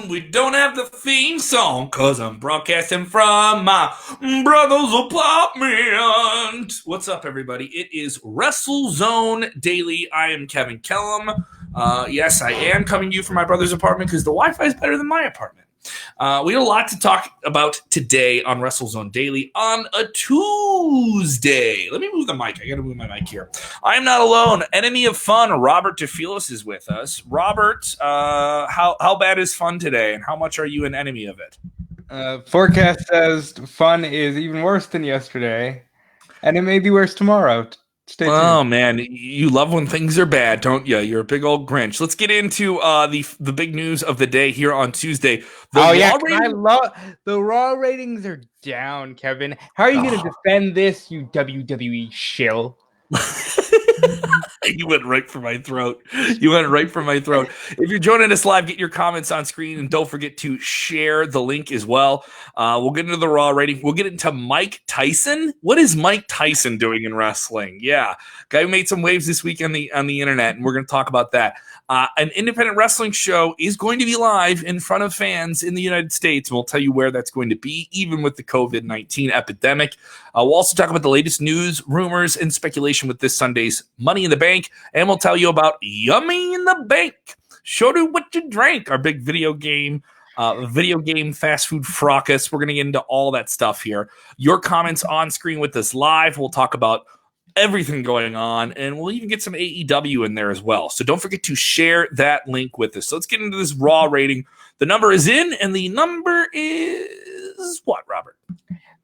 We don't have the theme song because I'm broadcasting from my brother's apartment. What's up, everybody? It is WrestleZone Daily. I am Kevin Kellum. Yes, I am coming to you from my brother's apartment because the Wi-Fi is better than my apartment. We have a lot to talk about today on WrestleZone Daily on a Tuesday. Let me move the mic. I got to move my mic here. I am not alone. Enemy of fun, Robert DeFilis is with us. Robert, how bad is fun today, and how much are you an enemy of it? Forecast says fun is even worse than yesterday, and it may be worse tomorrow. Stay tuned. Oh man, you love when things are bad, don't you? You're a big old Grinch. Let's get into the big news of the day here on Tuesday. I love the Raw ratings are down, Kevin. How are you going to defend this, you WWE shill? You went right for my throat. If you're joining us live, get your comments on screen, and don't forget to share the link as well. We'll get into the Raw rating. We'll get into Mike Tyson. What is Mike Tyson doing in wrestling? Yeah, guy who made some waves this week on the internet, and we're going to talk about that. An independent wrestling show is going to be live in front of fans in the United States, and we'll tell you where that's going to be, even with the COVID-19 epidemic. We'll also talk about the latest news, rumors, and speculation with this Sunday's Money in the Bank, and we'll tell you about Yummy in the Bank. Show you what you drank, our big video game fast food fracas. We're going to get into all that stuff here. Your comments on screen with us live. We'll talk about everything going on, and we'll even get some AEW in there as well. So don't forget to share that link with us. So let's get into this Raw rating. The number is in, and the number is what, Robert?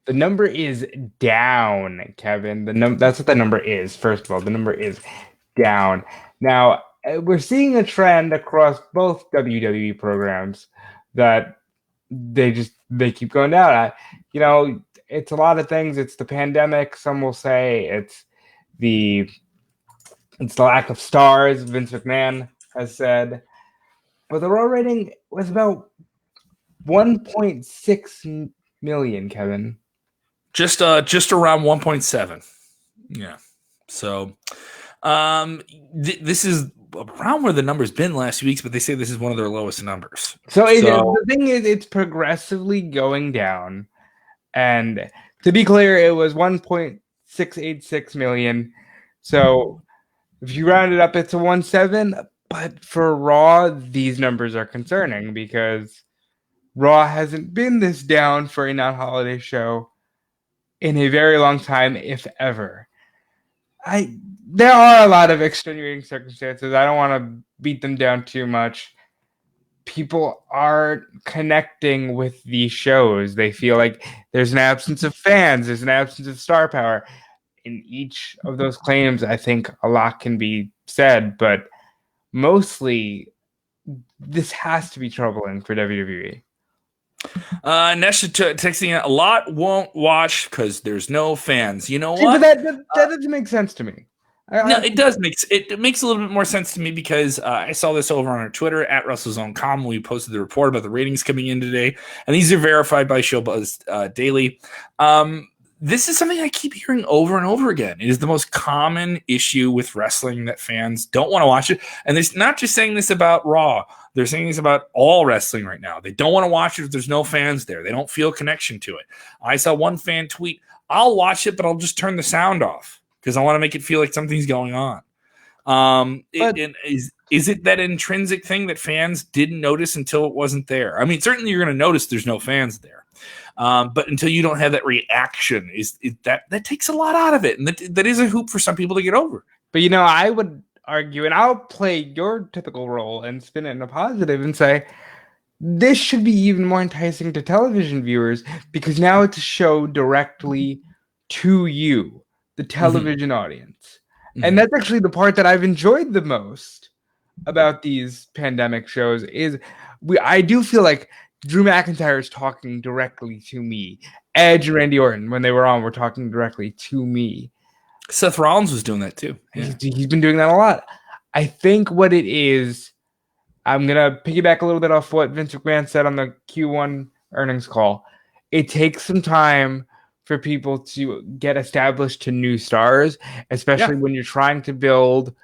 The number is down, Kevin. That's what the number is. First of all, the number is down. Now, we're seeing a trend across both WWE programs that they keep going down. It's a lot of things. It's the pandemic. Some will say it's the lack of stars, Vince McMahon has said. But the Raw rating was about 1.6 million, Kevin. Just around 1.7. Yeah. So this is around where the number's been last week, but they say this is one of their lowest numbers. The thing is, it's progressively going down. And to be clear, it was 1.686 million. So if you round it up, it's a 1.7. But for Raw, these numbers are concerning because Raw hasn't been this down for a non-holiday show in a very long time, if ever. There are a lot of extenuating circumstances. I don't want to beat them down too much. People are connecting with these shows. They feel like there's an absence of fans. There's an absence of star power. In each of those claims, I think a lot can be said, but mostly this has to be troubling for WWE. Nesha texting a lot won't watch because there's no fans. You know what? But that doesn't make sense to me. No, it does it makes a little bit more sense to me because I saw this over on our Twitter at WrestleZone.com when we posted the report about the ratings coming in today, and these are verified by Showbuzz Daily. This is something I keep hearing over and over again. It is the most common issue with wrestling that fans don't want to watch it, and they're not just saying this about Raw. They're saying this about all wrestling right now. They don't want to watch it if there's no fans there. They don't feel a connection to it. I saw one fan tweet, "I'll watch it, but I'll just turn the sound off because I want to make it feel like something's going on." Is it that intrinsic thing that fans didn't notice until it wasn't there? I mean, certainly you're going to notice there's no fans there. But until you don't have that reaction, that takes a lot out of it. And that is a hoop for some people to get over. But, I would argue, and I'll play your typical role and spin it in a positive and say, this should be even more enticing to television viewers because now it's a show directly to you, the television audience. Mm-hmm. And that's actually the part that I've enjoyed the most about these pandemic shows is I do feel like Drew McIntyre is talking directly to me. Edge and Randy Orton, when they were on, were talking directly to me. Seth Rollins was doing that too. Yeah. He's been doing that a lot. I think what it is, I'm going to piggyback a little bit off what Vince McMahon said on the Q1 earnings call. It takes some time for people to get established to new stars, especially when you're trying to build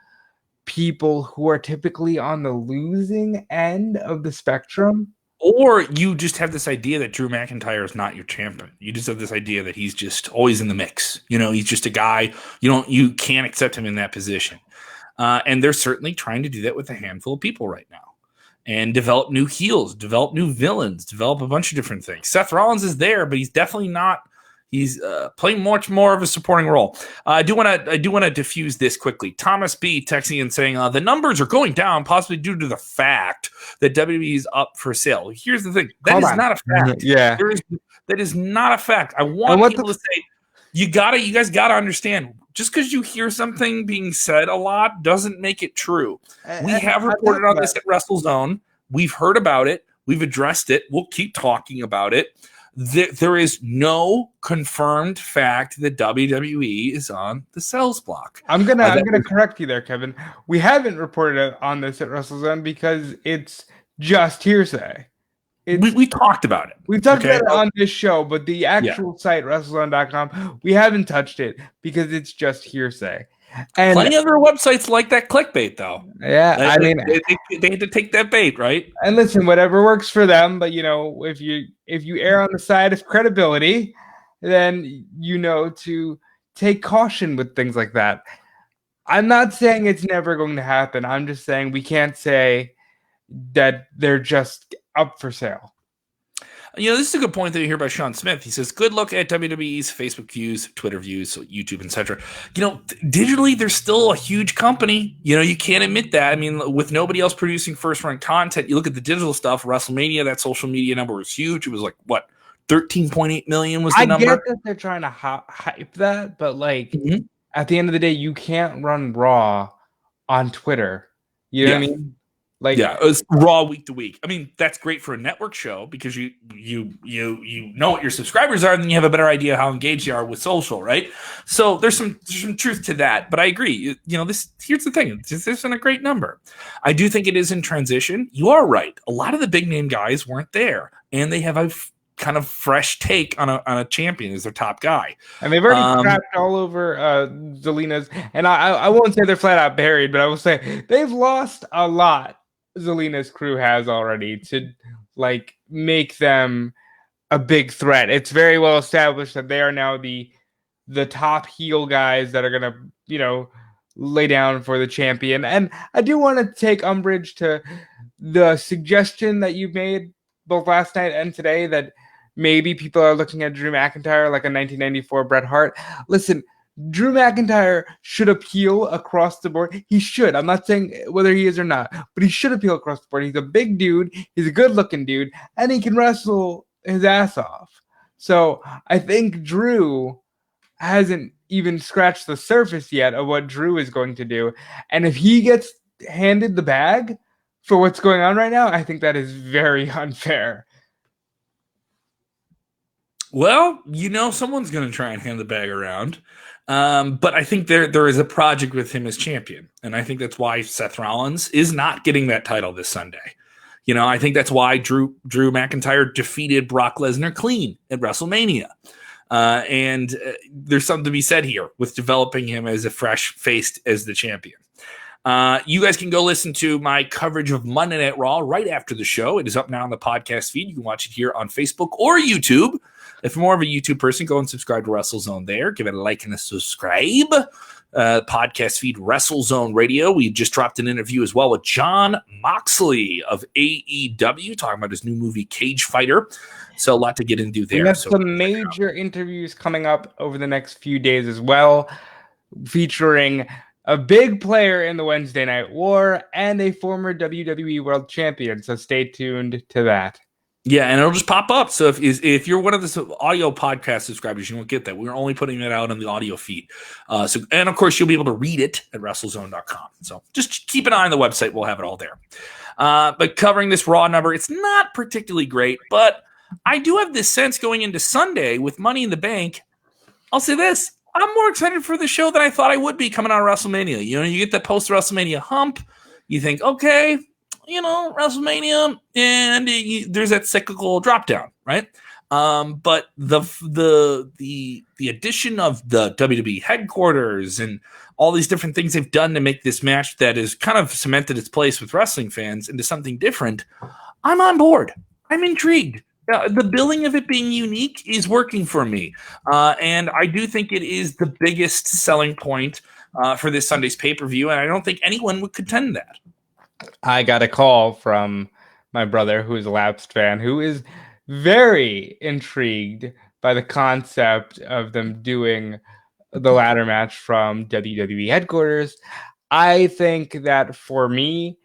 people who are typically on the losing end of the spectrum Or you just have this idea that Drew McIntyre is not your champion. You just have this idea that he's just always in the mix. He's just a guy. You can't accept him in that position. And they're certainly trying to do that with a handful of people right now, and develop new heels, develop new villains, develop a bunch of different things. Seth Rollins is there, but he's definitely not. He's playing much more of a supporting role. I do want to diffuse this quickly. Thomas B texting and saying the numbers are going down, possibly due to the fact that WWE is up for sale. Here's the thing: that is not a fact. Yeah, that is not a fact. I want people to say you guys gotta understand. Just because you hear something being said a lot doesn't make it true. We have reported on this at WrestleZone. We've heard about it. We've addressed it. We'll keep talking about it. There is no confirmed fact that WWE is on the sales block. I'm gonna correct you there, Kevin. We haven't reported on this at WrestleZone because it's just hearsay. We talked about it. We've talked about it on this show, but the actual site, WrestleZone.com, we haven't touched it because it's just hearsay. And plenty of other websites like that clickbait, though. Yeah, they had to take that bait, right? And listen, whatever works for them. But if you err on the side of credibility, then to take caution with things like that. I'm not saying it's never going to happen. I'm just saying we can't say that they're just up for sale. This is a good point that you hear by Sean Smith. He says, good look at WWE's Facebook views, Twitter views, YouTube, etc. Digitally, they're still a huge company. You can't admit that. I mean, with nobody else producing first-run content, you look at the digital stuff, WrestleMania, that social media number was huge. It was like, what, 13.8 million was the number? I get that they're trying to hype that, but at the end of the day, you can't run Raw on Twitter. You know what I mean? It was Raw week to week. I mean, that's great for a network show because you know what your subscribers are, and then you have a better idea how engaged you are with social, right? So there's some truth to that. But I agree. Here's the thing: this isn't a great number. I do think it is in transition. You are right. A lot of the big name guys weren't there, and they have a kind of fresh take on a champion as their top guy. And they've already trapped all over Zelina's. And I won't say they're flat out buried, but I will say they've lost a lot. Zelina's crew has already to make them a big threat. It's very well established that they are now the top heel guys that are gonna lay down for the champion. And I do want to take umbrage to the suggestion that you've made both last night and today that maybe people are looking at Drew McIntyre like a 1994 Bret Hart. Listen, Drew McIntyre should appeal across the board. He should. I'm not saying whether he is or not, but he should appeal across the board. He's a big dude. He's a good-looking dude, and he can wrestle his ass off. So I think Drew hasn't even scratched the surface yet of what Drew is going to do. And if he gets handed the bag for what's going on right now, I think that is very unfair. Well, someone's going to try and hand the bag around. But I think there is a project with him as champion. And I think that's why Seth Rollins is not getting that title this Sunday. I think that's why Drew McIntyre defeated Brock Lesnar clean at WrestleMania. And there's something to be said here with developing him as a fresh face as the champion. You guys can go listen to my coverage of Monday Night Raw right after the show. It is up now on the podcast feed. You can watch it here on Facebook or YouTube. If you're more of a YouTube person, go and subscribe to WrestleZone there. Give it a like and a subscribe. Podcast feed WrestleZone Radio. We just dropped an interview as well with Jon Moxley of AEW, talking about his new movie Cage Fighter. So a lot to get into there. We have some major interviews coming up over the next few days as well, featuring a big player in the Wednesday Night War and a former WWE World Champion. So stay tuned to that. Yeah, and it'll just pop up. So if you're one of the audio podcast subscribers, you won't get that. We're only putting it out on the audio feed. And of course, you'll be able to read it at WrestleZone.com. So just keep an eye on the website. We'll have it all there. But covering this Raw number, it's not particularly great, but I do have this sense going into Sunday with Money in the Bank. I'll say this. I'm more excited for the show than I thought I would be coming out of WrestleMania. You get that post-WrestleMania hump. You think, okay, WrestleMania, and there's that cyclical drop down, right? But the addition of the WWE headquarters and all these different things they've done to make this match that has kind of cemented its place with wrestling fans into something different, I'm on board. I'm intrigued. The billing of it being unique is working for me. And I do think it is the biggest selling point for this Sunday's pay-per-view, and I don't think anyone would contend that. I got a call from my brother, who is a lapsed fan, who is very intrigued by the concept of them doing the ladder match from WWE headquarters. I think that for me,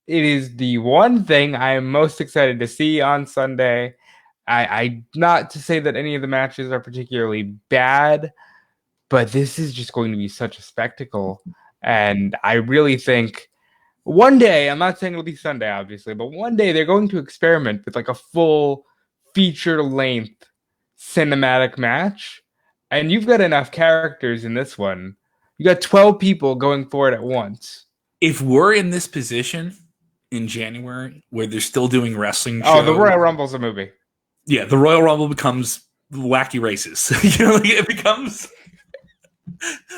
it is the one thing I am most excited to see on Sunday. I not to say that any of the matches are particularly bad, but this is just going to be such a spectacle. And I really think one day, I'm not saying it'll be Sunday, obviously, but one day they're going to experiment with like a full feature length cinematic match. And you've got enough characters in this one. You got 12 people going for it at once. If we're in this position in January where they're still doing wrestling shows. Oh, the Royal Rumble's a movie. Yeah, the Royal Rumble becomes wacky races. It becomes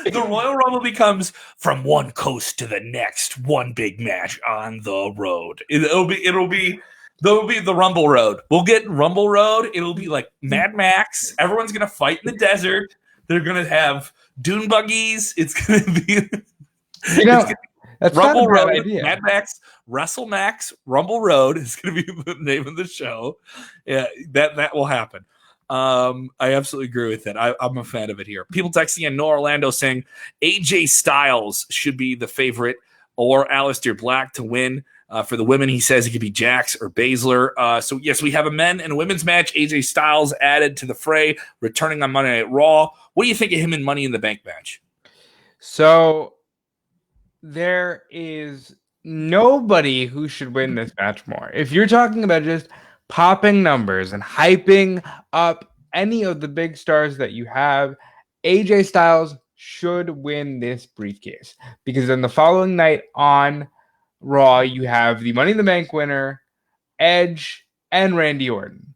the Royal Rumble becomes from one coast to the next, one big match on the road. It'll be the Rumble Road. We'll get Rumble Road. It'll be like Mad Max. Everyone's gonna fight in the desert. They're gonna have dune buggies. It's gonna be that's Rumble Road. Idea. Mad Max, WrestleMax, Rumble Road is gonna be the name of the show. Yeah, that will happen. I absolutely agree with it. I'm a fan of it here. People texting in No Orlando saying AJ Styles should be the favorite or Aleister Black to win. For the women, he says it could be Jax or Baszler. So, yes, we have a men and a women's match. AJ Styles added to the fray, returning on Monday Night Raw. What do you think of him in Money in the Bank match? So, there is nobody who should win this match more. If you're talking about just popping numbers and hyping up any of the big stars that you have, AJ Styles should win this briefcase. Because then the following night on Raw, you have the Money in the Bank winner, Edge, and Randy Orton.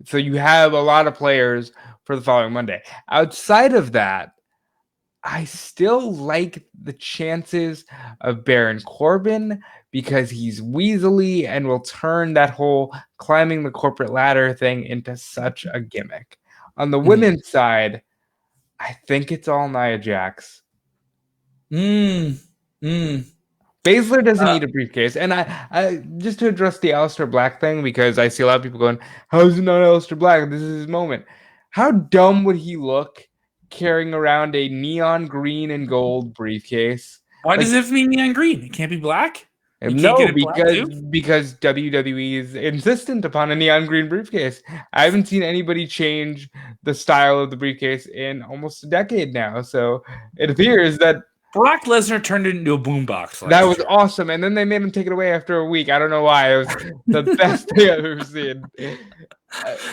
So you have a lot of players for the following Monday. Outside of that, I still like the chances of Baron Corbin because he's weaselly and will turn that whole climbing the corporate ladder thing into such a gimmick. On the women's side, I think it's all Nia Jax. Baszler doesn't need a briefcase. And I just to address the Aleister Black thing, because I see a lot of people going, how is it not Aleister Black? This is his moment. How dumb would he look carrying around a neon green and gold briefcase? Why does it have to be neon green? It can't be black? No, because WWE is insistent upon a neon green briefcase. I haven't seen anybody change the style of the briefcase in almost a decade now. So it appears that Brock Lesnar turned it into a boombox. That was awesome. And then they made him take it away after a week. I don't know why. It was the best thing I've ever seen.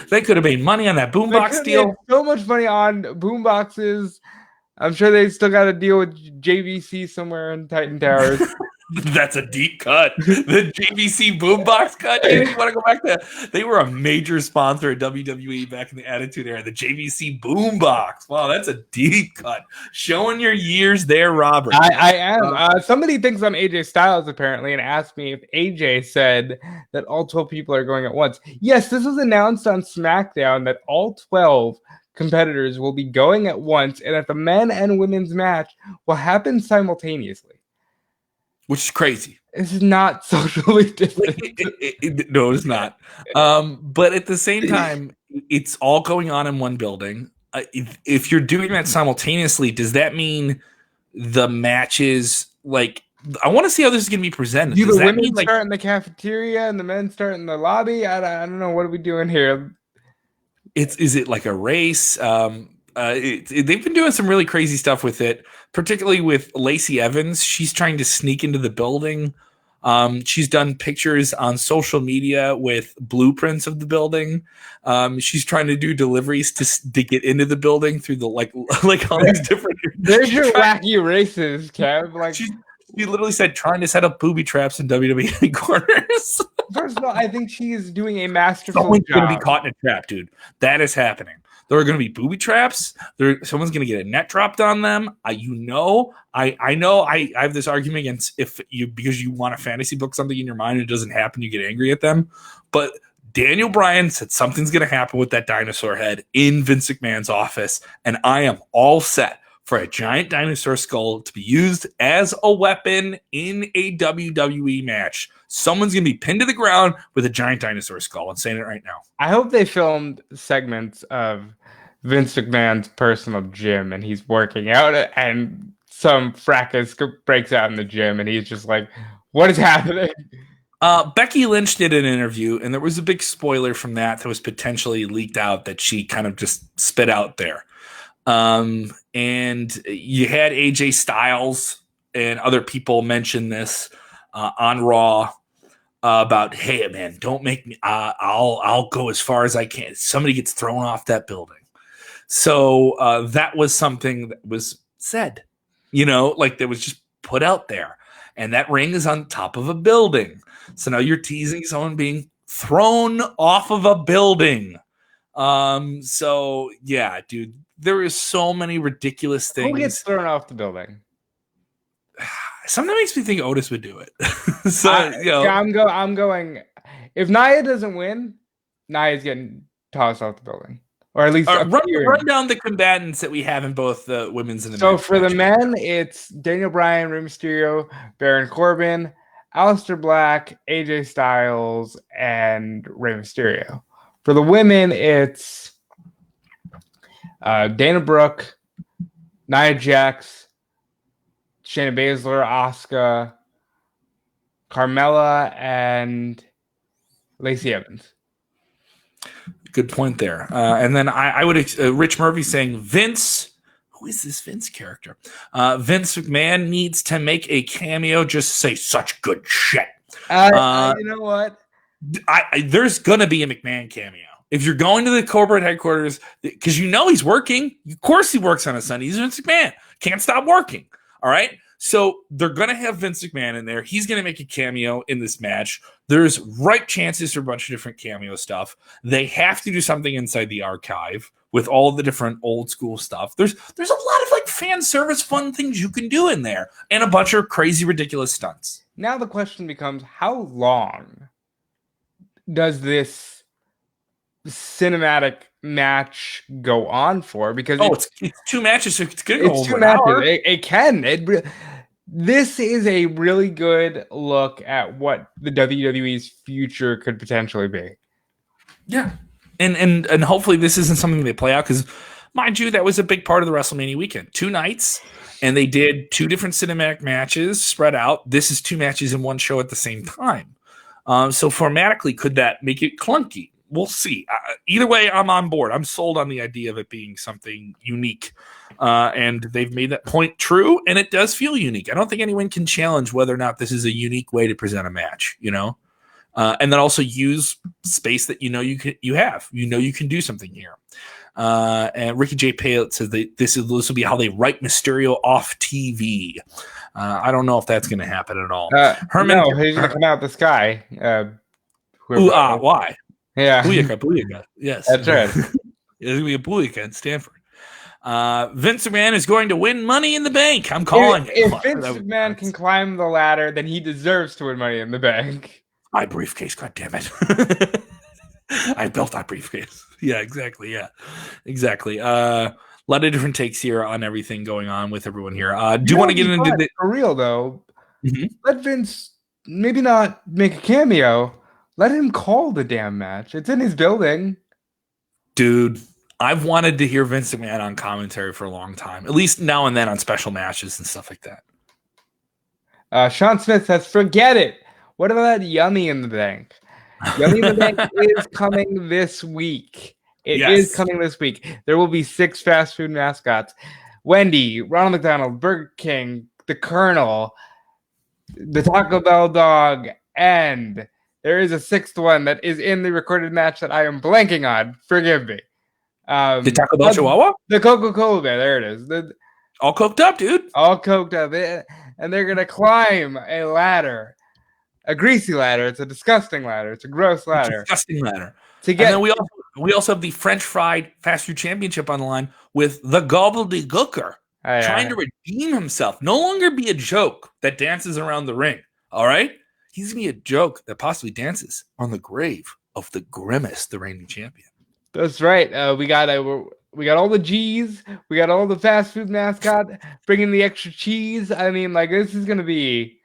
They could have made money on that boombox deal. So much money on boomboxes. I'm sure they still got a deal with JVC somewhere in Titan Towers. That's a deep cut. The JVC boombox cut. You want to go back to? They were a major sponsor of WWE back in the Attitude Era. The JVC boombox. Wow, that's a deep cut. Showing your years there, Robert. I am. Somebody thinks I'm AJ Styles apparently, and asked me if AJ said that all 12 people are going at once. Yes, this was announced on SmackDown that all 12 competitors will be going at once, and that the men and women's match will happen simultaneously. Which is crazy. This is not socially distant. No, it's not. But at the same time, it's all going on in one building. If you're doing that simultaneously, does that mean the matches, like, I want to see how this is going to be presented. Do the women start in the cafeteria and the men start in the lobby? I don't know. What are we doing here? Is it like a race? They've been doing some really crazy stuff with it, particularly with Lacey Evans. She's trying to sneak into the building. She's done pictures on social media with blueprints of the building. She's trying to do deliveries to get into the building through the like all these different. There's your wacky races, Kev. Like she literally said, trying to set up booby traps in WWE headquarters. First of all, I think she is doing a masterful Someone's job. going to be caught in a trap, dude. That is happening. There are going to be booby traps. Someone's going to get a net dropped on them. I know. I have this argument against because you want to fantasy book something in your mind and it doesn't happen, you get angry at them. But Daniel Bryan said something's going to happen with that dinosaur head in Vince McMahon's office, and I am all set for a giant dinosaur skull to be used as a weapon in a WWE match. Someone's going to be pinned to the ground with a giant dinosaur skull. I'm saying it right now. I hope they filmed segments of Vince McMahon's personal gym and he's working out and some fracas breaks out in the gym and he's just like, what is happening? Becky Lynch did an interview, and there was a big spoiler from that was potentially leaked out that she kind of just spit out there. And you had AJ Styles and other people mention this on Raw about, hey, man, don't make me. I'll go as far as I can. Somebody gets thrown off that building. So that was something that was said, like that was just put out there. And that ring is on top of a building. So now you're teasing someone being thrown off of a building. So yeah, dude, there is so many ridiculous things. Who gets thrown off the building? Something makes me think Otis would do it. So I'm going. If Nia doesn't win, Nia's getting tossed off the building, or at least run down the combatants that we have in both the women's and the men's. So for the men, it's Daniel Bryan, Rey Mysterio, Baron Corbin, Aleister Black, AJ Styles, and Rey Mysterio. For the women, it's Dana Brooke, Nia Jax, Shayna Baszler, Asuka, Carmella, and Lacey Evans. Good point there. And then I would Rich Murphy saying Vince. Who is this Vince character? Vince McMahon needs to make a cameo. Just say such good shit. You know what? There's gonna be a McMahon cameo. If you're going to the corporate headquarters, because he's working. Of course he works on a Sunday. He's Vince McMahon. Can't stop working. All right. So they're going to have Vince McMahon in there. He's going to make a cameo in this match. There's right chances for a bunch of different cameo stuff. They have to do something inside the archive with all the different old school stuff. There's a lot of like fan service fun things you can do in there and a bunch of crazy, ridiculous stunts. Now the question becomes, how long does this cinematic match go on for? Because it's two matches, so it's gonna go over an hour. It can. This is a really good look at what the WWE's future could potentially be. Yeah, and hopefully this isn't something they play out, because mind you, that was a big part of the WrestleMania weekend. 2 nights, and they did 2 different cinematic matches spread out. This is 2 matches in one show at the same time. So formatically, could that make it clunky? We'll see. Either way, I'm on board. I'm sold on the idea of it being something unique. And they've made that point true, and it does feel unique. I don't think anyone can challenge whether or not this is a unique way to present a match, and then also use space that you have. You can do something here. And Ricky J. Palett says that this will be how they write Mysterio off TV. I don't know if that's going to happen at all. No, he's going to come out the sky. Why? Yeah. Booyaka. Yes. That's right. It's going to be a Booyaka in Stanford. Vince McMahon is going to win Money in the Bank. I'm calling it. If Vince McMahon can climb the ladder, then he deserves to win Money in the Bank. My briefcase, goddammit. I built that briefcase. Yeah, exactly. Yeah, exactly. A lot of different takes here on everything going on with everyone here. Do you want to get into the for real though? Mm-hmm. Let Vince maybe not make a cameo. Let him call the damn match. It's in his building. Dude, I've wanted to hear Vince McMahon on commentary for a long time. At least now and then on special matches and stuff like that. Sean Smith says, forget it. What about that Yummy in the Bank? Yummy in the Bank is coming this week. It is coming this week. There will be 6 fast food mascots. Wendy, Ronald McDonald, Burger King, the Colonel, the Taco Bell dog, and there is a 6th one that is in the recorded match that I am blanking on. Forgive me. The Taco Bell Chihuahua? The Coca-Cola Bear. There it is. All coked up, dude. All coked up. And they're going to climb a ladder. A greasy ladder. It's a disgusting ladder. It's a gross ladder. Disgusting ladder. And then we also have the French Fried Fast Food Championship on the line with the Gobbledygooker trying to redeem himself. No longer be a joke that dances around the ring. All right? He's going to be a joke that possibly dances on the grave of the Grimace, the reigning champion. That's right. We got all the G's. We got all the fast food mascot bringing the extra cheese. I mean, like this is gonna be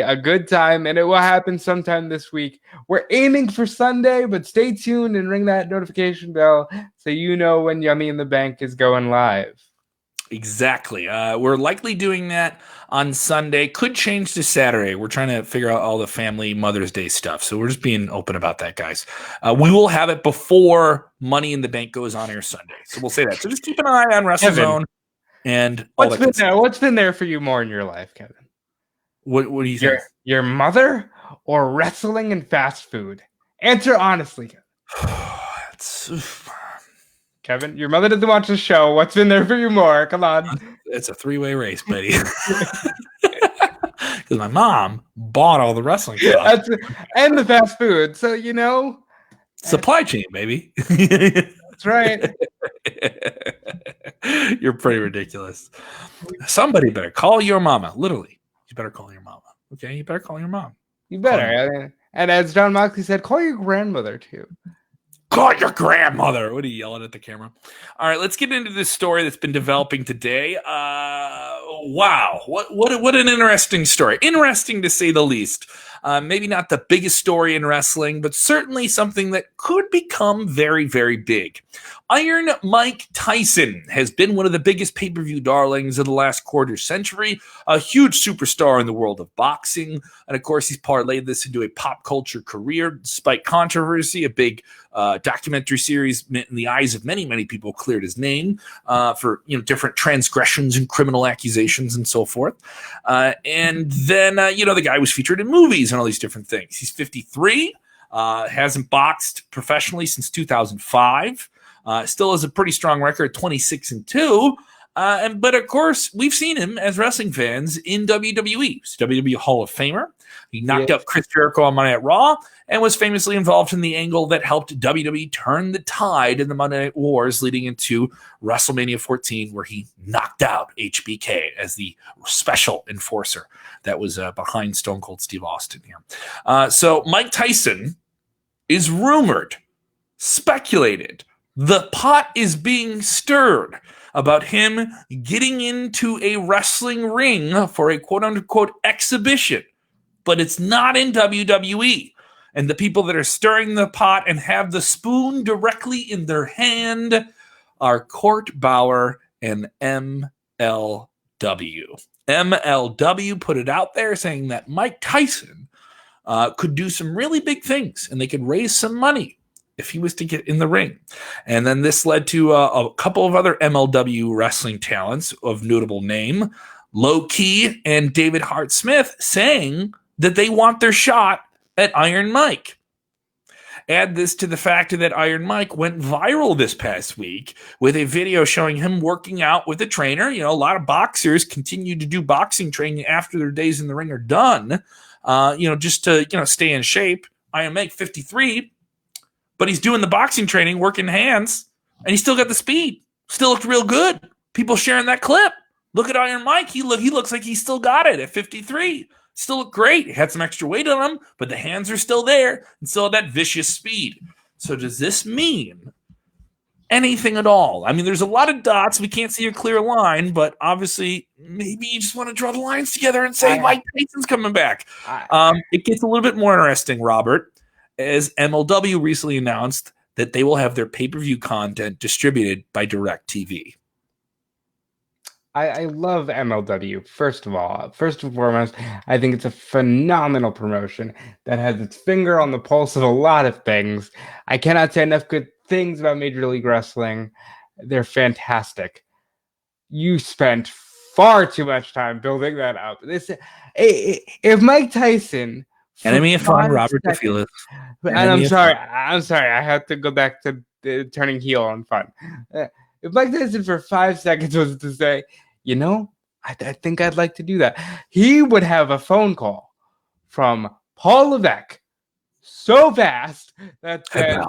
a good time, and it will happen sometime this week. We're aiming for Sunday, but stay tuned and ring that notification bell so you know when Yummy in the Bank is going live. Exactly. We're likely doing that on Sunday. Could change to Saturday. We're trying to figure out all the family Mother's Day stuff. So we're just being open about that, guys. We will have it before Money in the Bank goes on air Sunday. So we'll say that. So just keep an eye on WrestleZone and all what's been there. What's been there for you more in your life, Kevin? What do you think? Your mother or wrestling and fast food? Answer honestly, Kevin. Kevin, your mother doesn't watch the show. What's been there for you more? Come on. It's a three-way race, buddy. Because my mom bought all the wrestling stuff. And the fast food. So, you know. Supply chain, baby. That's right. You're pretty ridiculous. Somebody better call your mama. Literally. You better call your mama. Okay? You better call your mom. You better. And as John Moxley said, call your grandmother, too. Call your grandmother. What are you yelling at the camera? All right, let's get into this story that's been developing today. Wow, what an interesting story. Interesting to say the least. Maybe not the biggest story in wrestling, but certainly something that could become very, very big. Iron Mike Tyson has been one of the biggest pay-per-view darlings of the last quarter century, a huge superstar in the world of boxing, and of course he's parlayed this into a pop culture career. Despite controversy, a big documentary series in the eyes of many, many people cleared his name for different transgressions and criminal accusations and so forth. And then the guy was featured in movies and all these different things. He's 53, hasn't boxed professionally since 2005. Still has a pretty strong record, 26-2. But of course, we've seen him as wrestling fans in WWE. He's a WWE Hall of Famer. He knocked out Chris Jericho on Monday Night Raw and was famously involved in the angle that helped WWE turn the tide in the Monday Night Wars leading into WrestleMania 14, where he knocked out HBK as the special enforcer that was behind Stone Cold Steve Austin here. So Mike Tyson is rumored, speculated, the pot is being stirred about him getting into a wrestling ring for a quote-unquote exhibition, but it's not in WWE. And the people that are stirring the pot and have the spoon directly in their hand are Court Bauer and MLW. MLW put it out there saying that Mike Tyson could do some really big things and they could raise some money if he was to get in the ring. And then this led to a couple of other MLW wrestling talents of notable name, Low Key and David Hart Smith, saying that they want their shot at Iron Mike. Add this to the fact that Iron Mike went viral this past week with a video showing him working out with a trainer. A lot of boxers continue to do boxing training after their days in the ring are done, just to, stay in shape. Iron Mike, 53, but he's doing the boxing training, working hands, and he still got the speed. Still looked real good. People sharing that clip. Look at Iron Mike. He looks like he still got it at 53. Still looked great. He had some extra weight on him, but the hands are still there and still had that vicious speed. So does this mean anything at all? I mean, there's a lot of dots. We can't see a clear line, but obviously maybe you just want to draw the lines together and say Mike Tyson's coming back. It gets a little bit more interesting, Robert, as MLW recently announced that they will have their pay-per-view content distributed by DirecTV. I love MLW, first of all. First and foremost, I think it's a phenomenal promotion that has its finger on the pulse of a lot of things. I cannot say enough good things about Major League Wrestling. They're fantastic. You spent far too much time building that up. If Mike Tyson... Enemy of fun, Robert DeFelice. And I'm sorry. I have to go back to turning heel on fun. If Mike Tyson for 5 seconds was to say, I think I'd like to do that, he would have a phone call from Paul Levesque so fast that said,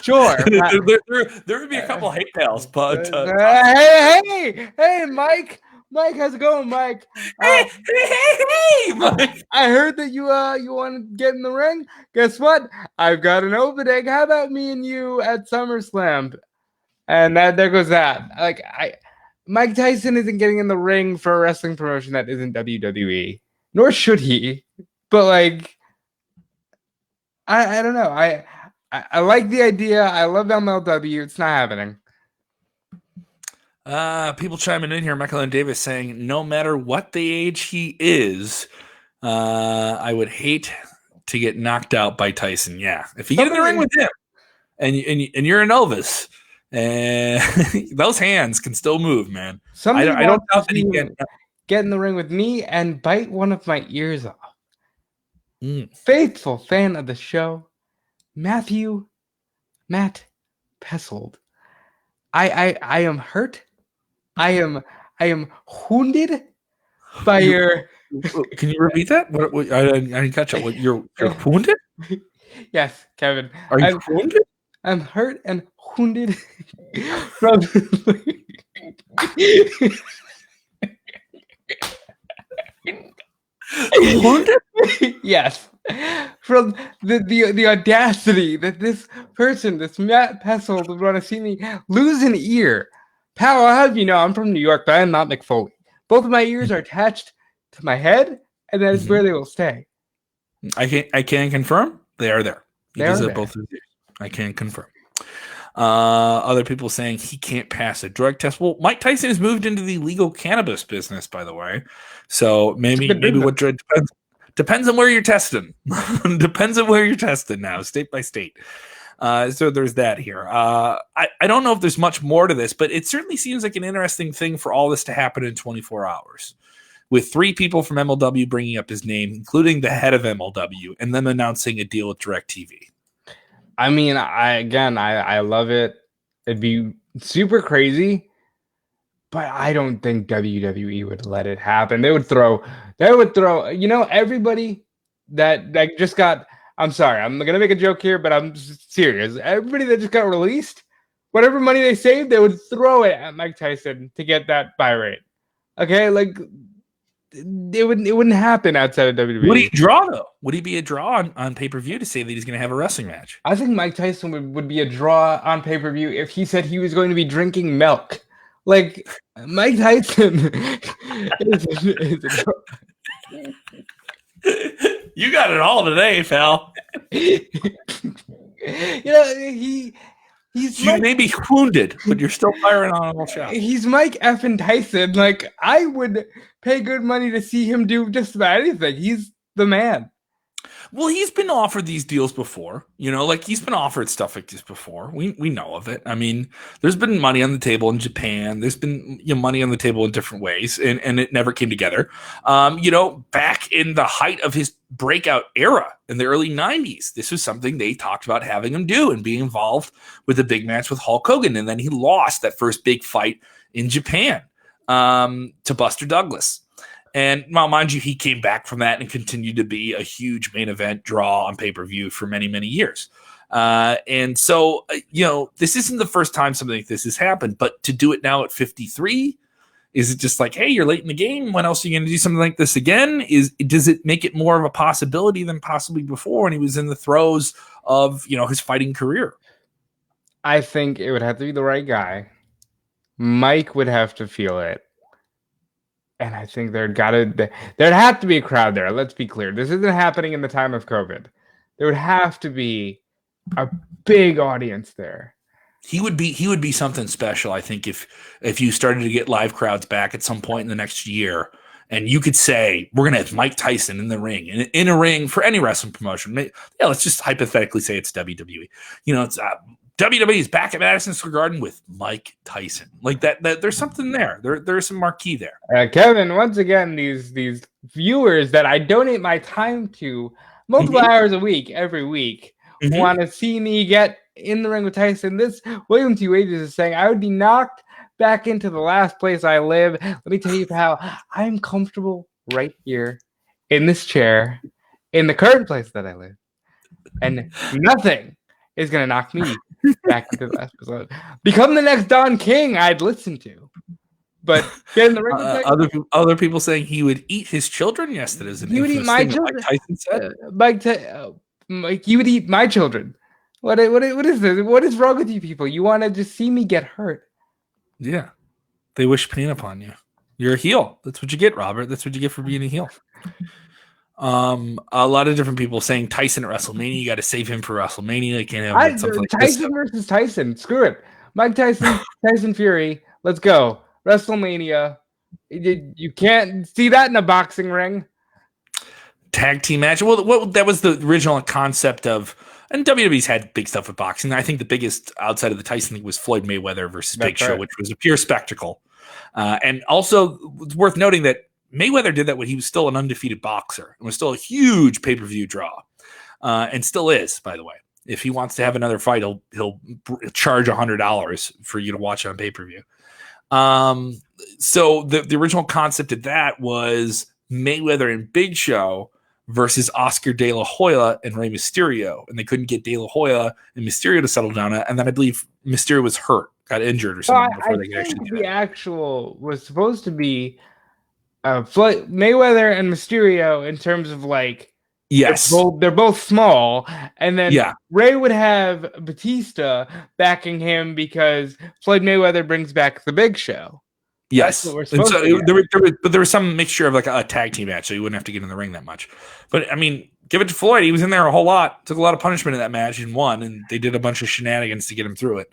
sure. there would be a couple hate pals, but hey, Mike, Mike, how's it going, Mike? Hey, Mike. I heard that you want to get in the ring. Guess what? I've got an opening. How about me and you at SummerSlam? And there goes that. Mike Tyson isn't getting in the ring for a wrestling promotion that isn't WWE, nor should he. But like, I don't know. I like the idea. I love MLW. It's not happening. People chiming in here. Michael and Davis saying, no matter what the age he is, I would hate to get knocked out by Tyson. Yeah, if you get in the ring with him, and you're an Elvis, and those hands can still move, man. I don't doubt that he can get in the ring with me and bite one of my ears off. Faithful fan of the show, Matt Pessold. I am hurt. I am wounded by your. Can you repeat that? What I didn't catch it. You're wounded? Yes, Kevin. Are you wounded? I'm hurt and wounded from. Wounded? Yes. From the audacity that this person, this Matt Pessold, would want to see me lose an ear. Pal, I'll have you know, I'm from New York, but I'm not McFoley. Both of my ears are attached to my head, and that is where they will stay. I can confirm they are there. They are there. Both of you. I can confirm. Other people saying he can't pass a drug test. Well, Mike Tyson has moved into the legal cannabis business, by the way. So maybe what drug depends on where you're testing. Depends on where you're testing now, state by state. So there's that here. I don't know if there's much more to this, but it certainly seems like an interesting thing for all this to happen in 24 hours. With 3 people from MLW bringing up his name, including the head of MLW, and them announcing a deal with DirecTV. I mean, I love it. It'd be super crazy, but I don't think WWE would let it happen. They would throw, you know, everybody that just got, I'm sorry, I'm going to make a joke here, but I'm serious. Everybody that just got released, whatever money they saved, they would throw it at Mike Tyson to get that buy rate. Okay? Like, it wouldn't happen outside of WWE. Would he draw, though? Would he be a draw on pay-per-view to say that he's going to have a wrestling match? I think Mike Tyson would be a draw on pay-per-view if he said he was going to be drinking milk. Like, Mike Tyson is a draw. You got it all today, pal. You know, you may be wounded, but you're still firing on all shots. He's Mike effing Tyson. Like, I would pay good money to see him do just about anything. He's the man. Well, he's been offered these deals before. You know, like he's been offered stuff like this before. We know of it. I mean, there's been money on the table in Japan. There's been money on the table in different ways, and it never came together. Back in the height of his breakout era in the early 90s, this was something they talked about having him do and being involved with a big match with Hulk Hogan. And then he lost that first big fight in Japan to Buster Douglas. And well, mind you, he came back from that and continued to be a huge main event draw on pay-per-view for many, many years. And so, this isn't the first time something like this has happened, but to do it now at 53, is it just like, hey, you're late in the game? When else are you going to do something like this again? Does it make it more of a possibility than possibly before when he was in the throes of, his fighting career? I think it would have to be the right guy. Mike would have to feel it. And I think there'd have to be a crowd there. Let's be clear. This isn't happening in the time of COVID. There would have to be a big audience there. He would be something special, I think, if you started to get live crowds back at some point in the next year, and you could say, we're going to have Mike Tyson in the ring, in a ring for any wrestling promotion. Yeah, let's just hypothetically say it's WWE. It's WWE is back at Madison Square Garden with Mike Tyson. Like that there's something there. There's some marquee there. Kevin, once again, these viewers that I donate my time to multiple hours a week, every week, want to see me get in the ring with Tyson. This William T. Wages is saying I would be knocked back into the last place I live. Let me tell you, pal, I'm comfortable right here in this chair in the current place that I live. And nothing is going to knock me back into the last episode. Become the next Don King I'd listen to. But get in the ring with Tyson. Other people saying he would eat his children. Yes, that is an He would eat infamous my thing that children. Mike Tyson said. Mike, you would eat my children. What is this? What is wrong with you people? You want to just see me get hurt? Yeah, they wish pain upon you. You're a heel. That's what you get, Robert. That's what you get for being a heel. A lot of different people saying Tyson at WrestleMania. You got to save him for WrestleMania. You can't have something like Tyson versus Tyson. Screw it. Mike Tyson, Tyson Fury. Let's go. WrestleMania. You can't see that in a boxing ring. Tag team match. Well, that was the original concept of, and WWE's had big stuff with boxing. I think the biggest outside of the Tyson thing was Floyd Mayweather versus Big Show, which was a pure spectacle. And also, it's worth noting that Mayweather did that when he was still an undefeated boxer and was still a huge pay-per-view draw, and still is, by the way. If he wants to have another fight, he'll charge $100 for you to watch on pay-per-view. So the original concept of that was Mayweather and Big Show versus Oscar De La Hoya and Rey Mysterio, and they couldn't get De La Hoya and Mysterio to settle down. And then I believe Mysterio was hurt, got injured or something before they could actually do it. The actual was supposed to be Mayweather and Mysterio in terms of like, yes, they're both small, and then Ray would have Batista backing him because Floyd Mayweather brings back the Big Show. Yes, and so there was some mixture of like a tag team match, so you wouldn't have to get in the ring that much. But I mean, give it to Floyd; he was in there a whole lot, took a lot of punishment in that match, and won. And they did a bunch of shenanigans to get him through it.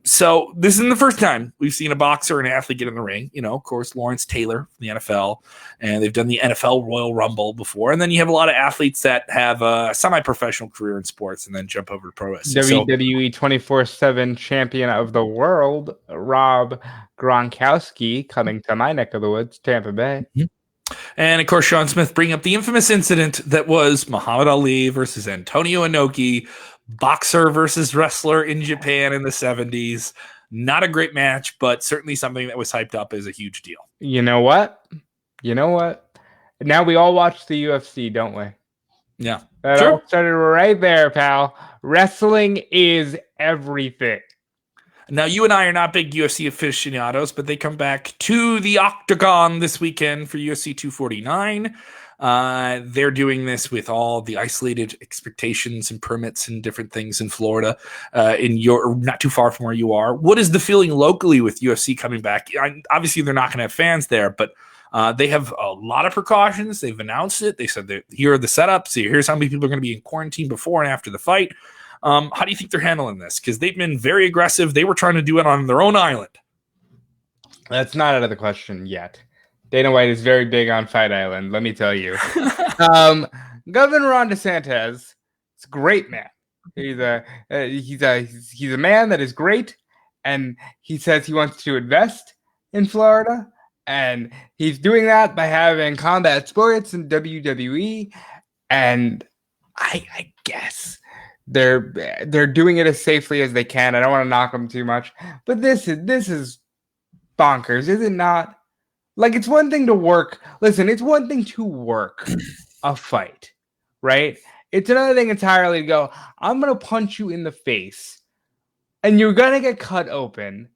So this isn't the first time we've seen a boxer and an athlete get in the ring. You know, of course, Lawrence Taylor from the NFL, and they've done the NFL Royal Rumble before. And then you have a lot of athletes that have a semi-professional career in sports and then jump over to pro wrestling. WWE 24/7 champion of the world, Rob Gronkowski, coming to my neck of the woods, Tampa Bay. Mm-hmm. And, of course, Sean Smith bringing up the infamous incident that was Muhammad Ali versus Antonio Inoki, boxer versus wrestler in Japan in the 70s. Not a great match, but certainly something that was hyped up as a huge deal. You know what? Now we all watch the UFC, don't we? Yeah. That all started right there, pal. Wrestling is everything. Now, you and I are not big UFC aficionados, but they come back to the Octagon this weekend for UFC 249. They're doing this with all the isolated expectations and permits and different things in Florida, not too far from where you are. What is the feeling locally with UFC coming back? Obviously, they're not going to have fans there, but they have a lot of precautions. They've announced it. They said that here are the setups. Here's how many people are going to be in quarantine before and after the fight. How do you think they're handling this? Because they've been very aggressive. They were trying to do it on their own island. That's not out of the question yet. Dana White is very big on Fight Island, let me tell you. Governor Ron DeSantis is a great man. He's a man that is great, and he says he wants to invest in Florida, and he's doing that by having combat sports in WWE, and I guess they're doing it as safely as they can. I don't want to knock them too much, but this is bonkers, is it not? Like, it's one thing to work. Listen, it's one thing to work a fight, right? It's another thing entirely to go, I'm going to punch you in the face, and you're going to get cut open.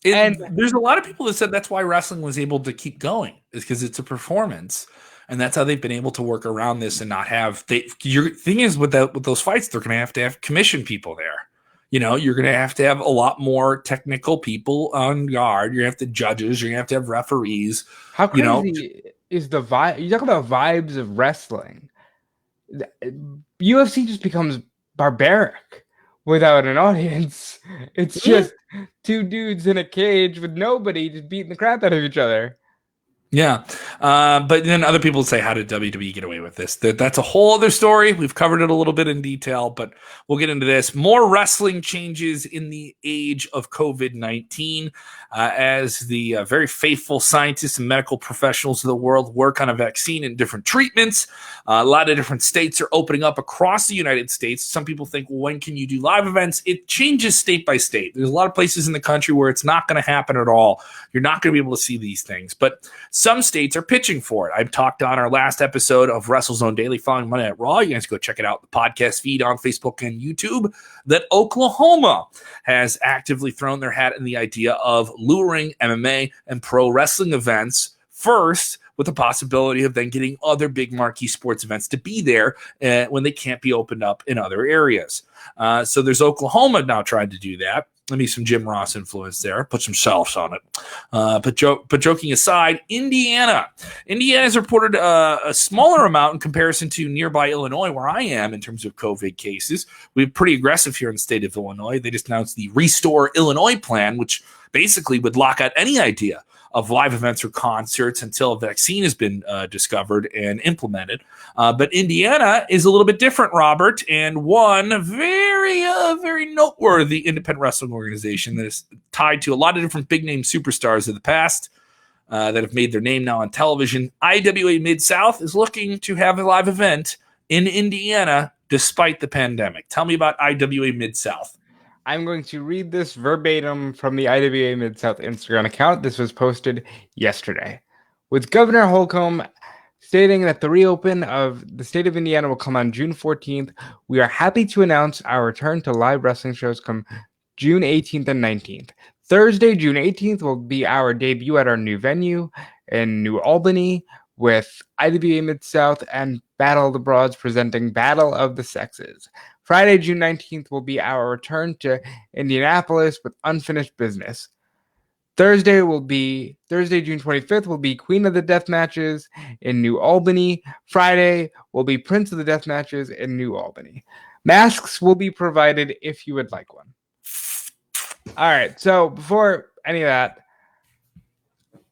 And there's a lot of people that said that's why wrestling was able to keep going, is because it's a performance. And that's how they've been able to work around this and not have your thing is with those fights, they're going to have commission people there. You know, you're going to have a lot more technical people on guard. You're going to have judges. You're going to have referees. How crazy is the vibe? You talk about vibes of wrestling. UFC just becomes barbaric without an audience. It's just two dudes in a cage with nobody just beating the crap out of each other. Yeah. But then other people say, how did WWE get away with this? That's a whole other story. We've covered it a little bit in detail, but we'll get into this. More wrestling changes in the age of COVID-19 as the very faithful scientists and medical professionals of the world work on a vaccine and different treatments. A lot of different states are opening up across the United States. Some people think, well, when can you do live events? It changes state by state. There's a lot of places in the country where it's not going to happen at all. You're not going to be able to see these things. But some states are pitching for it. I've talked on our last episode of WrestleZone Daily following Monday Night Raw. You guys go check it out, the podcast feed on Facebook and YouTube, that Oklahoma has actively thrown their hat in the idea of luring MMA and pro wrestling events first, with the possibility of then getting other big marquee sports events to be there when they can't be opened up in other areas. So there's Oklahoma now trying to do that. Let me some Jim Ross influence there. Put some sauce on it. But joking aside, Indiana has reported a smaller amount in comparison to nearby Illinois, where I am in terms of COVID cases. We're pretty aggressive here in the state of Illinois. They just announced the Restore Illinois plan, which basically would lock out any idea of live events or concerts until a vaccine has been discovered and implemented. But Indiana is a little bit different, Robert, and one very noteworthy independent wrestling organization that is tied to a lot of different big-name superstars of the past that have made their name now on television. IWA Mid-South is looking to have a live event in Indiana despite the pandemic. Tell me about IWA Mid-South. I'm going to read this verbatim from the IWA Mid-South Instagram account. This was posted yesterday. With Governor Holcomb stating that the reopen of the state of Indiana will come on June 14th, we are happy to announce our return to live wrestling shows come June 18th and 19th. Thursday, June 18th will be our debut at our new venue in New Albany with IWA Mid-South and Battle of the Broads presenting Battle of the Sexes. Friday, June 19th will be our return to Indianapolis with Unfinished Business. Thursday, June 25th, will be Queen of the Death Matches in New Albany. Friday will be Prince of the Death Matches in New Albany. Masks will be provided if you would like one. All right, so before any of that,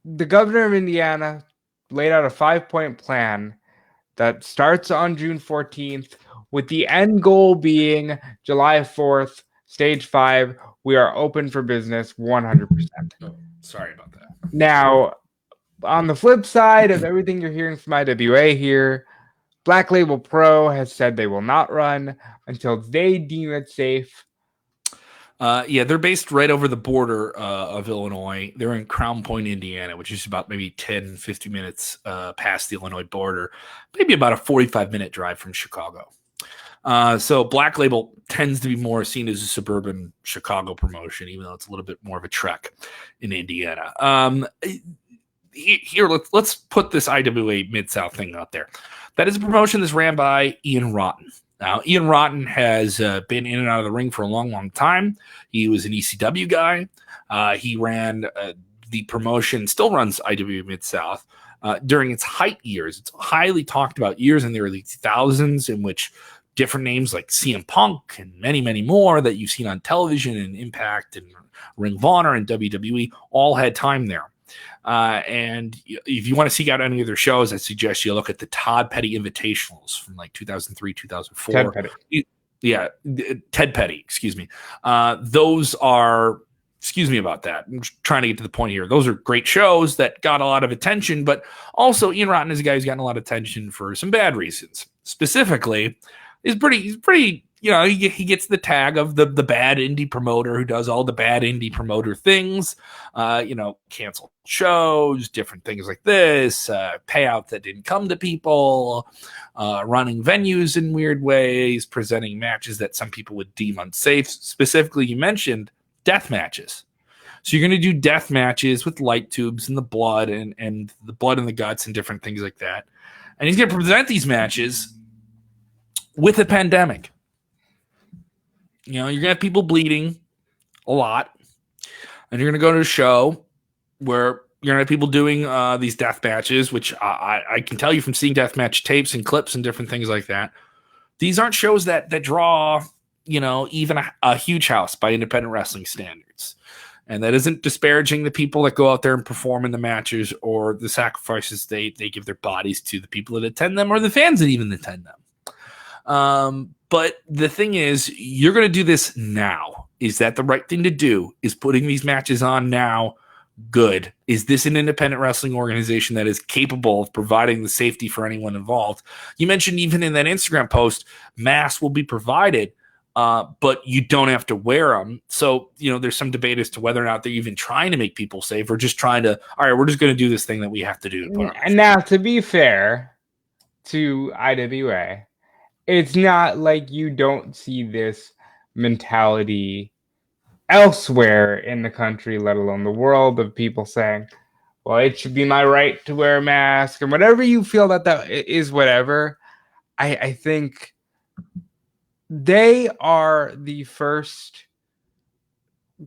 the governor of Indiana laid out a 5-point plan that starts on June 14th, with the end goal being July 4th, stage 5. We are open for business 100%. Oh, sorry about that. Now, on the flip side of everything you're hearing from IWA here, Black Label Pro has said they will not run until they deem it safe. They're based right over the border of Illinois. They're in Crown Point, Indiana, which is about maybe 10, 50 minutes past the Illinois border, maybe about a 45-minute drive from Chicago. So Black Label tends to be more seen as a suburban Chicago promotion, even though it's a little bit more of a trek in Indiana. Here, let's put this IWA Mid-South thing out there. That is a promotion that's ran by Ian Rotten. Now, Ian Rotten has been in and out of the ring for a long time. He was an ECW guy. He ran the promotion, still runs IWA Mid-South during its height years. It's highly talked about years in the early 2000s in which different names like CM Punk and many more that you've seen on television and Impact and Ring of Honor and WWE all had time there. And if you want to seek out any of their shows, I suggest you look at the Todd Petty Invitationals from like 2003, 2004. Ted Petty. Ted Petty, excuse me. Those are, excuse me about that. I'm just trying to get to the point here. Those are great shows that got a lot of attention, but also Ian Rotten is a guy who's gotten a lot of attention for some bad reasons. Specifically, he's pretty, he gets the tag of the bad indie promoter who does all the bad indie promoter things, cancel shows, different things like this, payouts that didn't come to people, running venues in weird ways, presenting matches that some people would deem unsafe. Specifically, you mentioned death matches. So you're going to do death matches with light tubes and the blood and the blood in the guts and different things like that. And he's going to present these matches with a pandemic. You're going to have people bleeding a lot. And you're going to go to a show where you're going to have people doing these death matches, which I can tell you from seeing death match tapes and clips and different things like that. These aren't shows that draw, even a huge house by independent wrestling standards. And that isn't disparaging the people that go out there and perform in the matches or the sacrifices they give their bodies to the people that attend them or the fans that even attend them. But the thing is, you're going to do this now. Is that the right thing to do? Is putting these matches on now good? Is this an independent wrestling organization that is capable of providing the safety for anyone involved? You mentioned even in that Instagram post, masks will be provided. but you don't have to wear them. So, there's some debate as to whether or not they're even trying to make people safe or just trying to, all right, we're just going to do this thing that we have to do to put on. And now, to be fair to IWA, it's not like you don't see this mentality elsewhere in the country, let alone the world, of people saying, well, it should be my right to wear a mask, and whatever you feel that is, whatever. I think they are the first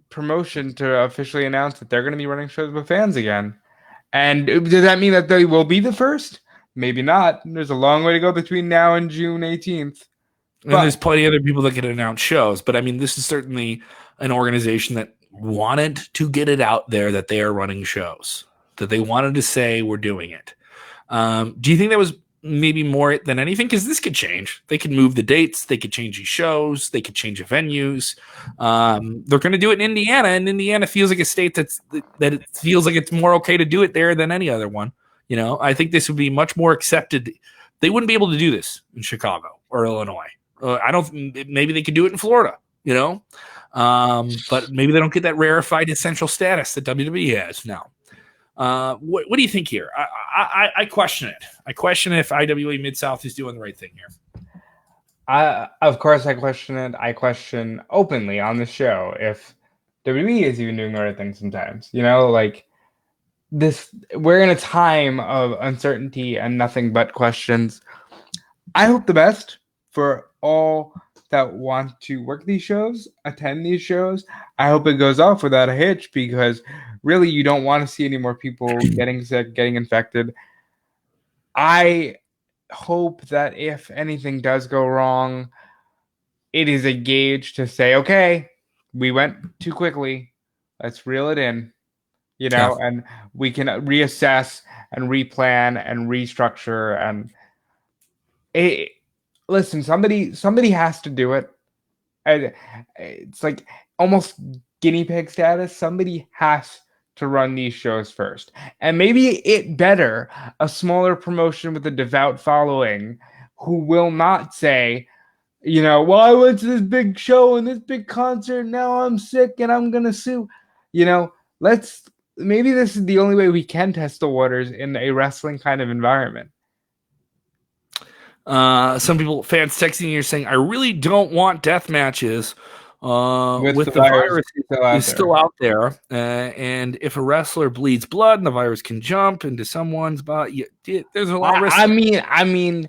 promotion to officially announce that they're going to be running shows with fans again. And does that mean that they will be the first? Maybe not. There's a long way to go between now and June 18th. And there's plenty of other people that can announce shows. But I mean, this is certainly an organization that wanted to get it out there that they are running shows, that they wanted to say we're doing it. Do you think that was maybe more than anything? Because this could change. They could move the dates. They could change these shows. They could change the venues. They're going to do it in Indiana, and Indiana feels like a state that it feels like it's more okay to do it there than any other one. I think this would be much more accepted. They wouldn't be able to do this in Chicago or Illinois. Maybe they could do it in Florida, but maybe they don't get that rarefied essential status that WWE has now. What do you think here? I question it. I question if IWA Mid-South is doing the right thing here. Of course, I question it. I question openly on the show if WWE is even doing the right thing sometimes. Like this, we're in a time of uncertainty and nothing but questions. I hope the best for all that want to work these shows, attend these shows. I hope it goes off without a hitch, because really you don't want to see any more people getting sick, getting infected. I hope that if anything does go wrong, it is a gauge to say, okay, we went too quickly. Let's reel it in, and we can reassess and replan and restructure. And listen, somebody has to do it. And it's like almost guinea pig status. Somebody has to run these shows first. And maybe it better a smaller promotion with a devout following who will not say, well, I went to this big show and this big concert, now I'm sick and I'm going to sue. Maybe this is the only way we can test the waters in a wrestling kind of environment. Some fans texting you saying, I really don't want death matches with the virus is still out there. And if a wrestler bleeds blood and the virus can jump into someone's body, there's a lot of risk. I mean,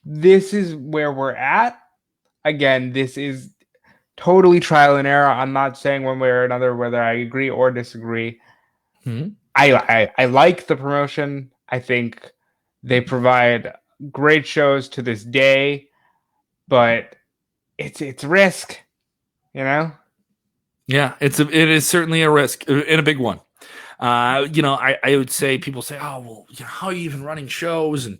this is where we're at. Again, this is totally trial and error. I'm not saying one way or another whether I agree or disagree. Mm-hmm. I like the promotion. I think they provide great shows to this day, but it's risk, Yeah, it is certainly a risk and a big one. I would say people say, oh, well, how are you even running shows and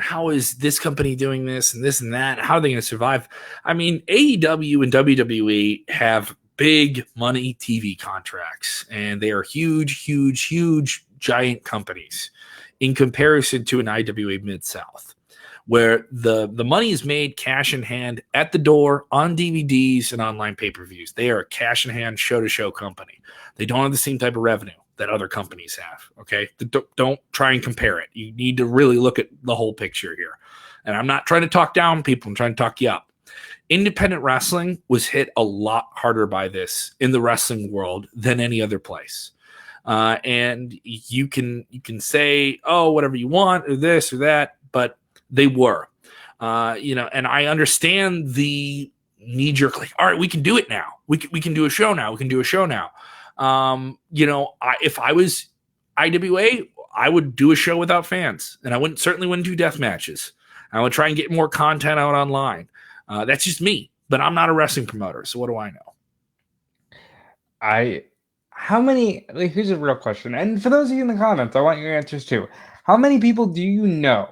how is this company doing this and that? How are they going to survive? I mean, AEW and WWE have big money TV contracts, and they are huge, huge, huge, giant companies in comparison to an IWA Mid-South, where the money is made cash in hand at the door on DVDs and online pay-per-views. They are a cash in hand show-to-show company. They don't have the same type of revenue that other companies have, okay? Don't try and compare it. You need to really look at the whole picture here. And I'm not trying to talk down people. I'm trying to talk you up. Independent wrestling was hit a lot harder by this in the wrestling world than any other place. And you can say, oh, whatever you want, or this or that, but they were, and I understand the knee jerk, like, all right, we can do it now. We can do a show now. We can do a show now. If I was IWA, I would do a show without fans, and I certainly wouldn't do death matches. I would try and get more content out online. That's just me, but I'm not a wrestling promoter, so what do I know? Here's a real question, and for those of you in the comments, I want your answers too. How many people do you know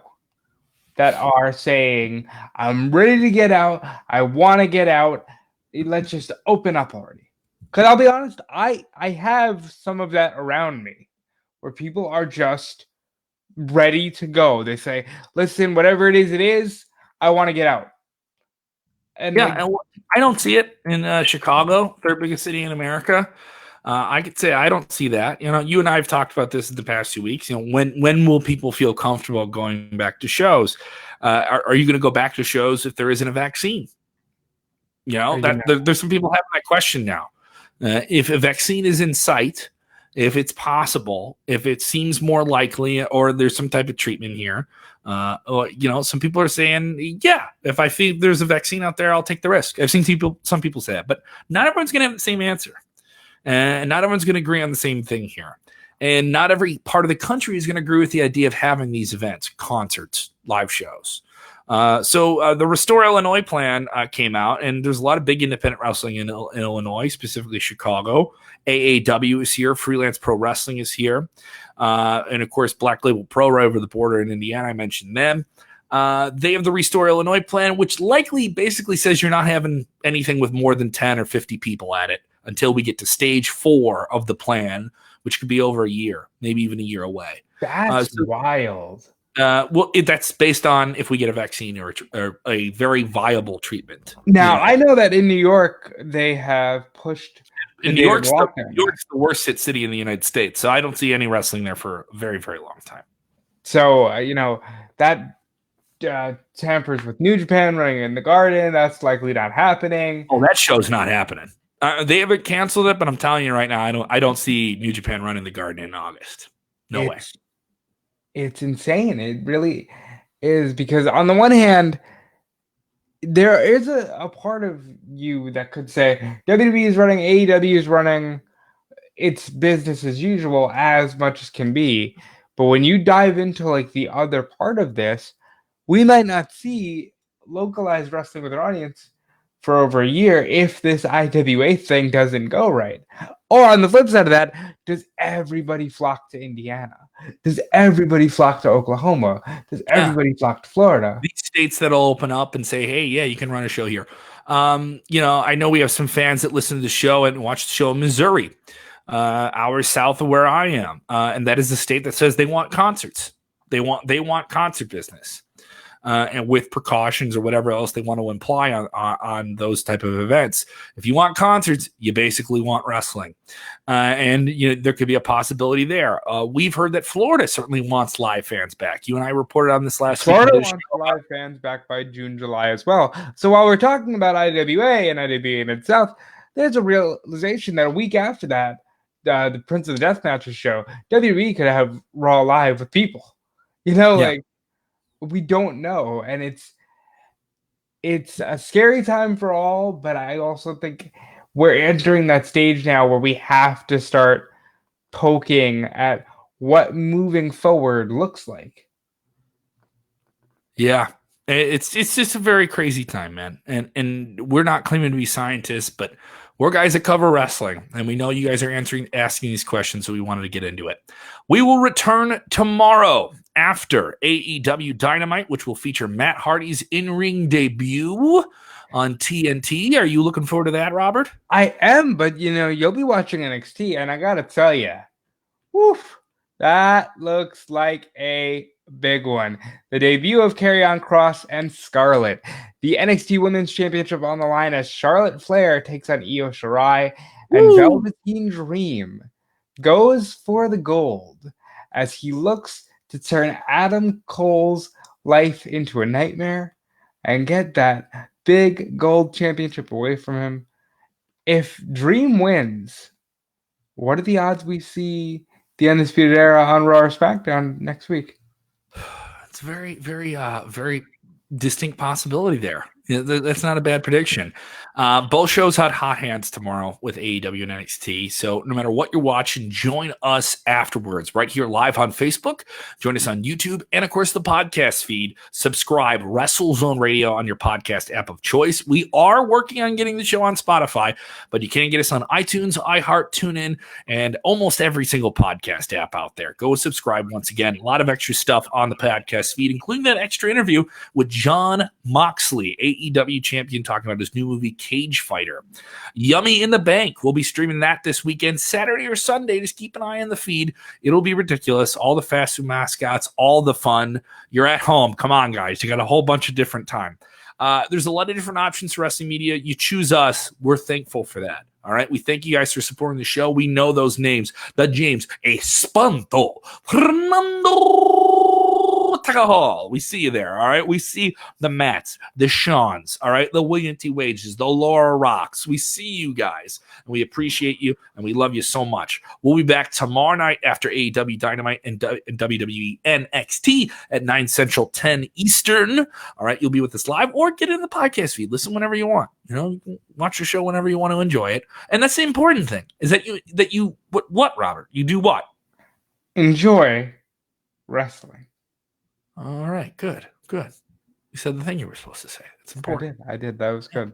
that are saying, I'm ready to get out, I want to get out, let's just open up already? Because I'll be honest, I have some of that around me, where people are just ready to go. They say, listen, whatever it is, I want to get out. And I don't see it in Chicago, third biggest city in America. I could say I don't see that. You and I have talked about this in the past 2 weeks. When will people feel comfortable going back to shows? Are you going to go back to shows if there isn't a vaccine? There's some people having that question now. If a vaccine is in sight, if it's possible, if it seems more likely, or there's some type of treatment here, some people are saying, yeah, if I think there's a vaccine out there, I'll take the risk. I've seen some people say that, but not everyone's going to have the same answer. And not everyone's going to agree on the same thing here. And not every part of the country is going to agree with the idea of having these events, concerts, live shows. So the Restore Illinois plan came out, and there's a lot of big independent wrestling in Illinois, specifically Chicago. AAW is here. Freelance Pro Wrestling is here. And, of course, Black Label Pro right over the border in Indiana. I mentioned them. They have the Restore Illinois plan, which likely basically says you're not having anything with more than 10 or 50 people at it until we get to stage 4 of the plan, which could be over a year, maybe even a year away. That's wild. That's based on if we get a vaccine or a very viable treatment. Now, I know that in New York, they have pushed. In New York's the worst hit city in the United States, so I don't see any wrestling there for a very, very long time. So, that tampers with New Japan running in the Garden. That's likely not happening. Oh, that show's not happening. They haven't canceled it, but I'm telling you right now, I don't see New Japan running the Garden in August. No way. It's insane. It really is, because on the one hand, there is a part of you that could say WWE is running, AEW is running, it's business as usual as much as can be. But when you dive into like the other part of this, we might not see localized wrestling with an audience for over a year if this IWA thing doesn't go right. Or on the flip side of that, does everybody flock to Indiana? Does everybody flock to Oklahoma? Does everybody flock to Florida? These states that'll open up and say, hey, yeah, you can run a show here. I know we have some fans that listen to the show and watch the show in Missouri, hours south of where I am. And that is the state that says they want concerts. They want concert business. And with precautions or whatever else they want to imply on those type of events. If you want concerts, you basically want wrestling. And there could be a possibility there. We've heard that Florida certainly wants live fans back. You and I reported on this last week. Florida wants live fans back by June, July as well. So while we're talking about IWA and IWA Mid-South, there's a realization that a week after that, the Prince of the Deathmatch show, WWE could have Raw live with people. We don't know, and it's a scary time for all, but I also think we're entering that stage now where we have to start poking at what moving forward looks like. Yeah, it's just a very crazy time, man, and we're not claiming to be scientists, but we're guys that cover wrestling, and we know you guys are asking these questions, so we wanted to get into it. We will return tomorrow after AEW Dynamite, which will feature Matt Hardy's in-ring debut on TNT. Are you looking forward to that, Robert? I am, but you'll be watching NXT, and I gotta tell you, that looks like a big one. The debut of Karrion Kross and Scarlett. The NXT Women's Championship on the line as Charlotte Flair takes on Io Shirai. And Velveteen Dream goes for the gold as he looks to turn Adam Cole's life into a nightmare and get that big gold championship away from him. If Dream wins, what are the odds we see the Undisputed Era on Raw or SmackDown next week? It's very, very, very distinct possibility there. That's not a bad prediction. Both shows had hot hands tomorrow with AEW and NXT. So no matter what you're watching, join us afterwards right here live on Facebook. Join us on YouTube and, of course, the podcast feed. Subscribe WrestleZone Radio on your podcast app of choice. We are working on getting the show on Spotify, but you can get us on iTunes, iHeart, TuneIn, and almost every single podcast app out there. Go subscribe once again. A lot of extra stuff on the podcast feed, including that extra interview with Jon Moxley, AEW champion, talking about his new movie Cage Fighter. Yummy in the Bank. We'll be streaming that this weekend, Saturday or Sunday. Just keep an eye on the feed. It'll be ridiculous. All the fast food mascots, all the fun. You're at home. Come on, guys. You got a whole bunch of different time. There's a lot of different options for wrestling media. You choose us. We're thankful for that. All right. We thank you guys for supporting the show. We know those names. The James Espanto, Fernando Takahall. We see you there. All right. We see the Matts, the Shawns. All right. The William T. Wages, the Laura Rocks. We see you guys. And we appreciate you. And we love you so much. We'll be back tomorrow night after AEW Dynamite and WWE NXT at 9 Central, 10 Eastern. All right. You'll be with us live or get in the podcast feed. Listen whenever you want. You can watch your show whenever you want to enjoy it. And that's the important thing is that you what Robert? You do what? Enjoy wrestling. All right, good. You said the thing you were supposed to say. It's important. I did. That was good.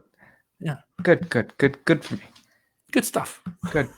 Yeah. Good for me. Good stuff. Good.